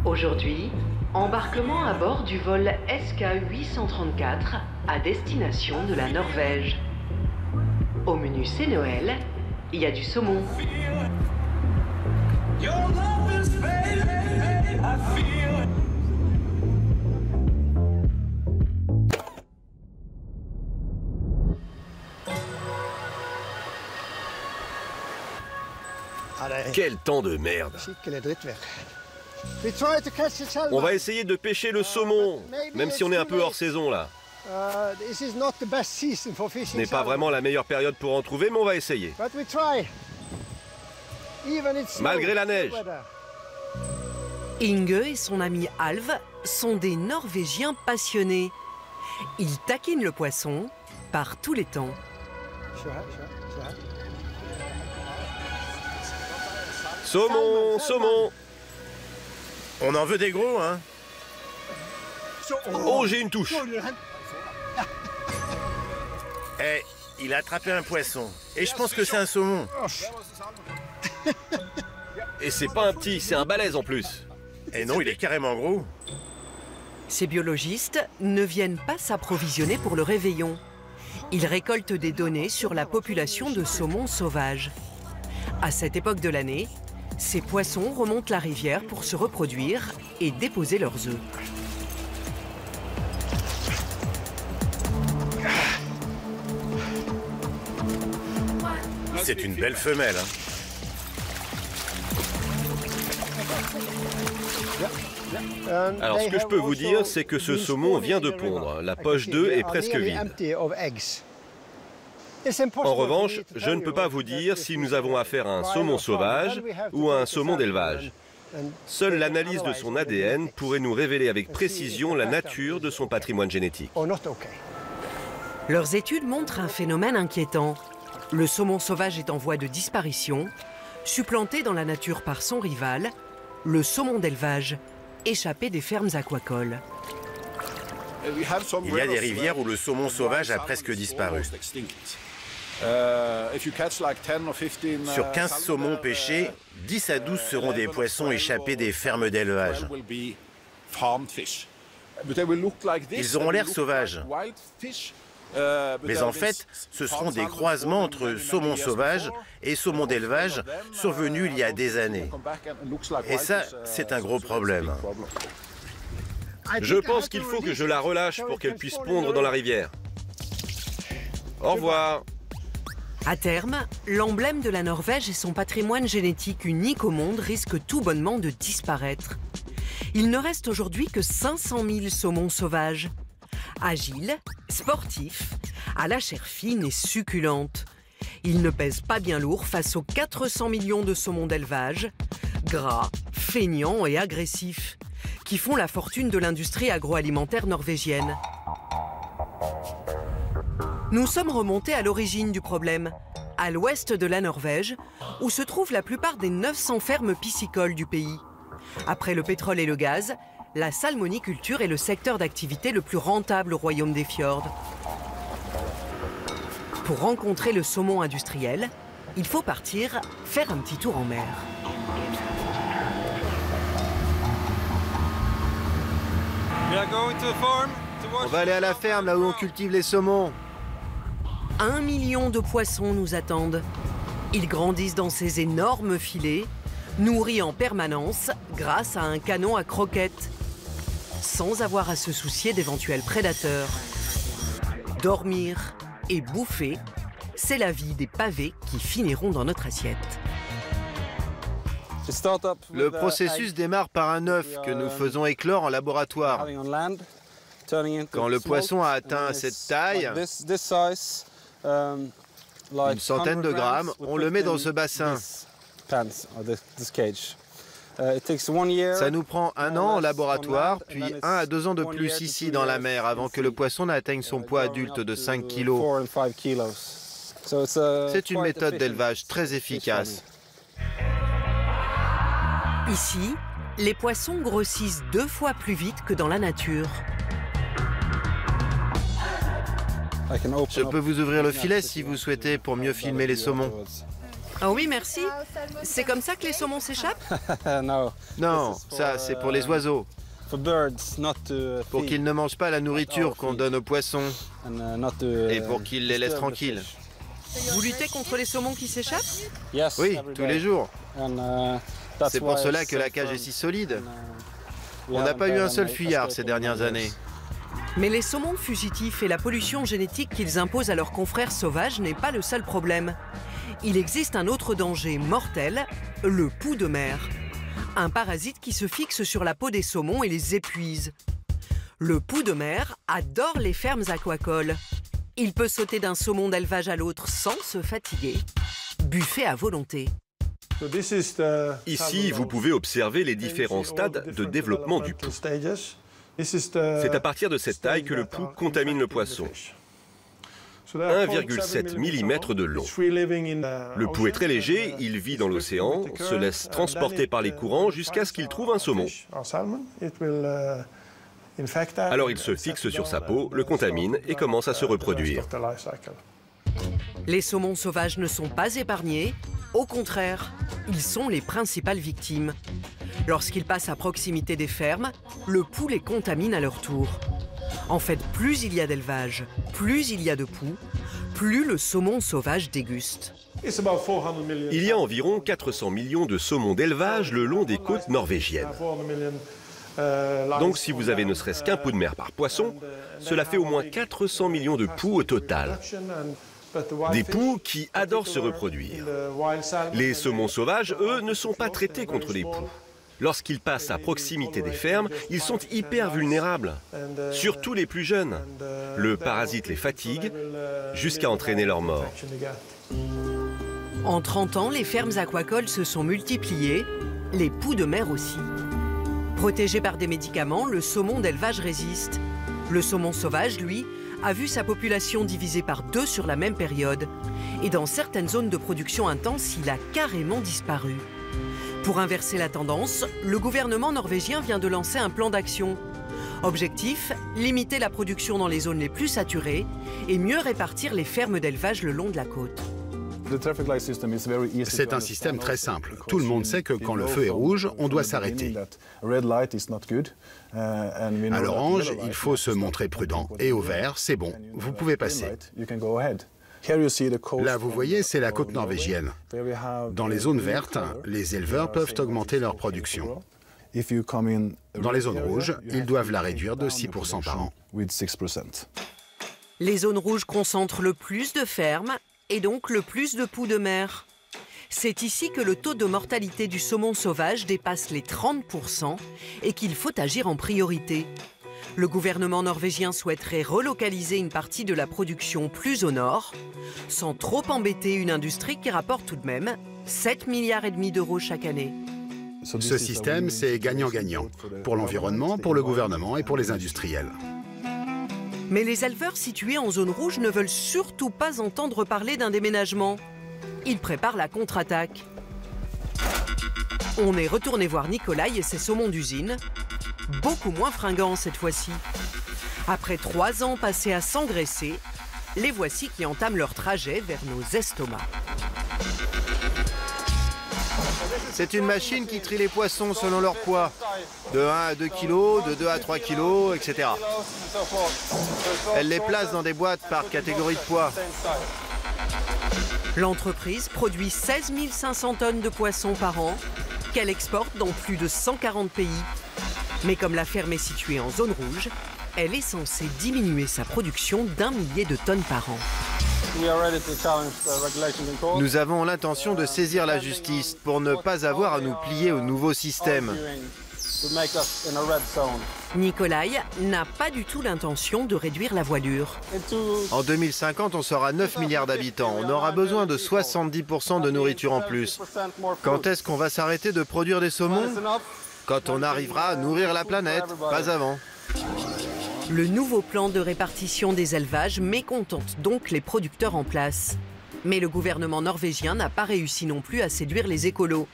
Aujourd'hui, embarquement à bord du vol SK834 à destination de la Norvège. Au menu c'est Noël, il y a du saumon. Quel temps de merde! On va essayer de pêcher le saumon, même si on est un peu hors saison là. Ce n'est pas vraiment la meilleure période pour en trouver, mais on va essayer. Malgré la neige. Inge et son ami Alv sont des Norvégiens passionnés. Ils taquinent le poisson par tous les temps. Saumon, saumon! On en veut des gros, hein? Oh, j'ai une touche! Eh, il a attrapé un poisson. Et je pense que c'est un saumon. Et c'est pas un petit, c'est un balèze en plus. Et non, il est carrément gros. Ces biologistes ne viennent pas s'approvisionner pour le réveillon. Ils récoltent des données sur la population de saumons sauvages. À cette époque de l'année, ces poissons remontent la rivière pour se reproduire et déposer leurs œufs. C'est une belle femelle, hein. Alors ce que je peux vous dire, c'est que ce saumon vient de pondre. La poche d'œufs est presque vide. En revanche, je ne peux pas vous dire si nous avons affaire à un saumon sauvage ou à un saumon d'élevage. Seule l'analyse de son ADN pourrait nous révéler avec précision la nature de son patrimoine génétique. Leurs études montrent un phénomène inquiétant. Le saumon sauvage est en voie de disparition, supplanté dans la nature par son rival, le saumon d'élevage, échappé des fermes aquacoles. Il y a des rivières où le saumon sauvage a presque disparu. Sur 15 saumons pêchés, 10 à 12 seront des poissons échappés des fermes d'élevage. Ils auront l'air sauvages. Mais en fait, ce seront des croisements entre saumon sauvage et saumon d'élevage survenus il y a des années. Et ça, c'est un gros problème. Je pense qu'il faut que je la relâche pour qu'elle puisse pondre dans la rivière. Au revoir. À terme, l'emblème de la Norvège et son patrimoine génétique unique au monde risquent tout bonnement de disparaître. Il ne reste aujourd'hui que 500 000 saumons sauvages. Agiles, sportifs, à la chair fine et succulente. Ils ne pèsent pas bien lourd face aux 400 millions de saumons d'élevage, gras, feignants et agressifs, qui font la fortune de l'industrie agroalimentaire norvégienne. Nous sommes remontés à l'origine du problème, à l'ouest de la Norvège, où se trouvent la plupart des 900 fermes piscicoles du pays. Après le pétrole et le gaz, la salmoniculture est le secteur d'activité le plus rentable au royaume des fjords. Pour rencontrer le saumon industriel, il faut partir faire un petit tour en mer. On va aller à la ferme, là où on cultive les saumons. 1 million de poissons nous attendent. Ils grandissent dans ces énormes filets, nourris en permanence grâce à un canon à croquettes, sans avoir à se soucier d'éventuels prédateurs. Dormir et bouffer, c'est la vie des pavés qui finiront dans notre assiette. Le processus démarre par un œuf que nous faisons éclore en laboratoire. Quand le poisson a atteint cette taille, une centaine de grammes, on le met dans ce bassin. Ça nous prend 1 an en laboratoire, puis 1 à 2 ans de plus ici dans la mer, avant que le poisson n'atteigne son poids adulte de 5 kg. C'est une méthode d'élevage très efficace. Ici, les poissons grossissent 2 fois plus vite que dans la nature. Je peux vous ouvrir le filet si vous souhaitez pour mieux filmer les saumons. Ah oui, merci. C'est comme ça que les saumons s'échappent? Non, ça c'est pour les oiseaux. Pour qu'ils ne mangent pas la nourriture qu'on donne aux poissons. Et pour qu'ils les laissent tranquilles. Vous luttez contre les saumons qui s'échappent? Oui, tous les jours. C'est pour cela que la cage est si solide. On n'a pas eu un seul fuyard ces dernières années. Mais les saumons fugitifs et la pollution génétique qu'ils imposent à leurs confrères sauvages n'est pas le seul problème. Il existe un autre danger mortel, le poux de mer. Un parasite qui se fixe sur la peau des saumons et les épuise. Le poux de mer adore les fermes aquacoles. Il peut sauter d'un saumon d'élevage à l'autre sans se fatiguer. Buffet à volonté. Ici, vous pouvez observer les différents stades de développement du poux. C'est à partir de cette taille que le poux contamine le poisson. 1,7 mm de long. Le poux est très léger, il vit dans l'océan, se laisse transporter par les courants jusqu'à ce qu'il trouve un saumon. Alors il se fixe sur sa peau, le contamine et commence à se reproduire. Les saumons sauvages ne sont pas épargnés. Au contraire, ils sont les principales victimes. Lorsqu'ils passent à proximité des fermes, le poux les contamine à leur tour. En fait, plus il y a d'élevage, plus il y a de poux, plus le saumon sauvage déguste. Il y a environ 400 millions de saumons d'élevage le long des côtes norvégiennes. Donc si vous avez ne serait-ce qu'un poux de mer par poisson, cela fait au moins 400 millions de poux au total. Des poux qui adorent se reproduire. Les saumons sauvages, eux, ne sont pas traités contre les poux. Lorsqu'ils passent à proximité des fermes, ils sont hyper vulnérables, surtout les plus jeunes. Le parasite les fatigue jusqu'à entraîner leur mort. En 30 ans, les fermes aquacoles se sont multipliées, les poux de mer aussi. Protégé par des médicaments, le saumon d'élevage résiste. Le saumon sauvage, lui, a vu sa population divisée par 2 sur la même période. Et dans certaines zones de production intense, il a carrément disparu. Pour inverser la tendance, le gouvernement norvégien vient de lancer un plan d'action. Objectif, limiter la production dans les zones les plus saturées et mieux répartir les fermes d'élevage le long de la côte. C'est un système très simple. Tout le monde sait que quand le feu est rouge, on doit s'arrêter. À l'orange, il faut se montrer prudent. Et au vert, c'est bon, vous pouvez passer. Là, vous voyez, c'est la côte norvégienne. Dans les zones vertes, les éleveurs peuvent augmenter leur production. Dans les zones rouges, ils doivent la réduire de 6% par an. Les zones rouges concentrent le plus de fermes et donc le plus de poux de mer. C'est ici que le taux de mortalité du saumon sauvage dépasse les 30% et qu'il faut agir en priorité. Le gouvernement norvégien souhaiterait relocaliser une partie de la production plus au nord, sans trop embêter une industrie qui rapporte tout de même 7,5 milliards d'euros chaque année. Ce système, c'est gagnant-gagnant, pour l'environnement, pour le gouvernement et pour les industriels. Mais les éleveurs situés en zone rouge ne veulent surtout pas entendre parler d'un déménagement. Ils préparent la contre-attaque. On est retourné voir Nikolai et ses saumons d'usine, beaucoup moins fringants cette fois-ci. Après 3 ans passés à s'engraisser, les voici qui entament leur trajet vers nos estomacs. C'est une machine qui trie les poissons selon leur poids. De 1 à 2 kg, de 2 à 3 kg, etc. Elle les place dans des boîtes par catégorie de poids. L'entreprise produit 16 500 tonnes de poissons par an, qu'elle exporte dans plus de 140 pays. Mais comme la ferme est située en zone rouge, elle est censée diminuer sa production d'1 millier de tonnes par an. Nous avons l'intention de saisir la justice pour ne pas avoir à nous plier au nouveau système. Nikolai n'a pas du tout l'intention de réduire la voilure. En 2050, on sera 9 milliards d'habitants. On aura besoin de 70% de nourriture en plus. Quand est-ce qu'on va s'arrêter de produire des saumons? Quand on arrivera à nourrir la planète, pas avant. Le nouveau plan de répartition des élevages mécontente donc les producteurs en place. Mais le gouvernement norvégien n'a pas réussi non plus à séduire les écolos.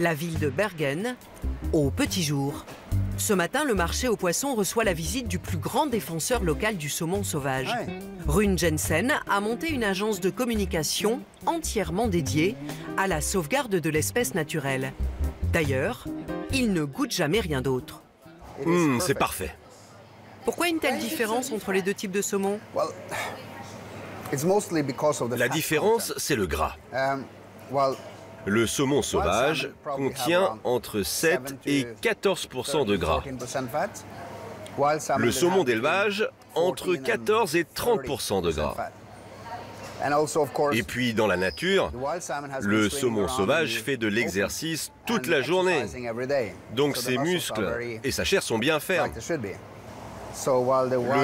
La ville de Bergen, au petit jour. Ce matin, le marché aux poissons reçoit la visite du plus grand défenseur local du saumon sauvage. Rune Jensen a monté une agence de communication entièrement dédiée à la sauvegarde de l'espèce naturelle. D'ailleurs, il ne goûte jamais rien d'autre. C'est parfait. Pourquoi une telle différence entre les deux types de saumon? La différence, c'est le gras. Le saumon sauvage contient entre 7 et 14% de gras. Le saumon d'élevage, entre 14 et 30% de gras. Et puis dans la nature, le saumon sauvage fait de l'exercice toute la journée. Donc ses muscles et sa chair sont bien fermes.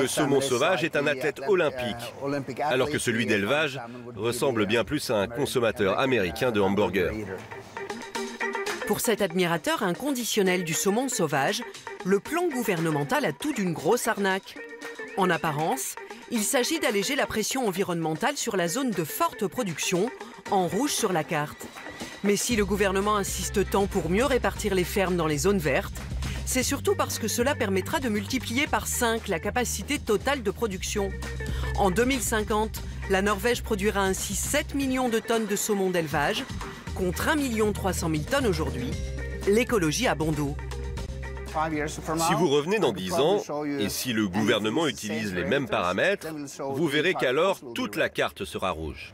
Le saumon sauvage est un athlète olympique, alors que celui d'élevage ressemble bien plus à un consommateur américain de hamburgers. Pour cet admirateur inconditionnel du saumon sauvage, le plan gouvernemental a tout d'une grosse arnaque. En apparence, il s'agit d'alléger la pression environnementale sur la zone de forte production, en rouge sur la carte. Mais si le gouvernement insiste tant pour mieux répartir les fermes dans les zones vertes, c'est surtout parce que cela permettra de multiplier par 5 la capacité totale de production. En 2050, la Norvège produira ainsi 7 millions de tonnes de saumon d'élevage, contre 1 300 000 tonnes aujourd'hui. L'écologie a bon dos. Si vous revenez dans 10 ans, et si le gouvernement utilise les mêmes paramètres, vous verrez qu'alors toute la carte sera rouge.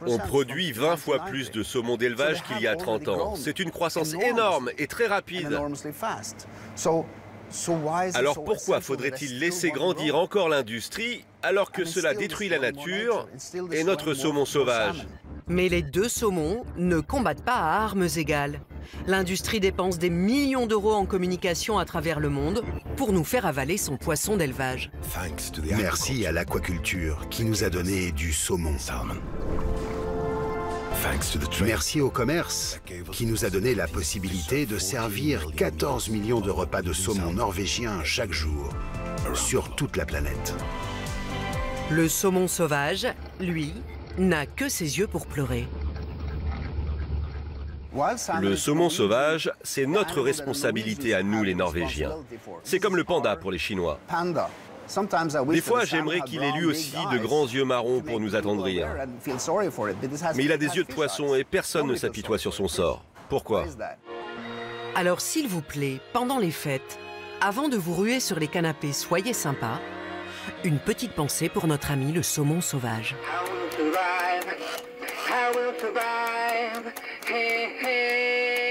On produit 20 fois plus de saumon d'élevage qu'il y a 30 ans. C'est une croissance énorme et très rapide. Alors pourquoi faudrait-il laisser grandir encore l'industrie alors que cela détruit la nature et notre saumon sauvage? Mais les deux saumons ne combattent pas à armes égales. L'industrie dépense des millions d'euros en communication à travers le monde pour nous faire avaler son poisson d'élevage. Merci à l'aquaculture qui nous a donné du saumon. Merci au commerce qui nous a donné la possibilité de servir 14 millions de repas de saumon norvégien chaque jour sur toute la planète. Le saumon sauvage, lui, n'a que ses yeux pour pleurer. Le saumon sauvage, c'est notre responsabilité à nous les Norvégiens. C'est comme le panda pour les Chinois. Des fois, j'aimerais qu'il ait lui aussi de grands yeux marrons pour nous attendrir. Mais il a des yeux de poisson et personne ne s'apitoie sur son sort. Pourquoi? Alors s'il vous plaît, pendant les fêtes, avant de vous ruer sur les canapés, soyez sympa. Une petite pensée pour notre ami le saumon sauvage. I will survive. Hey, hey.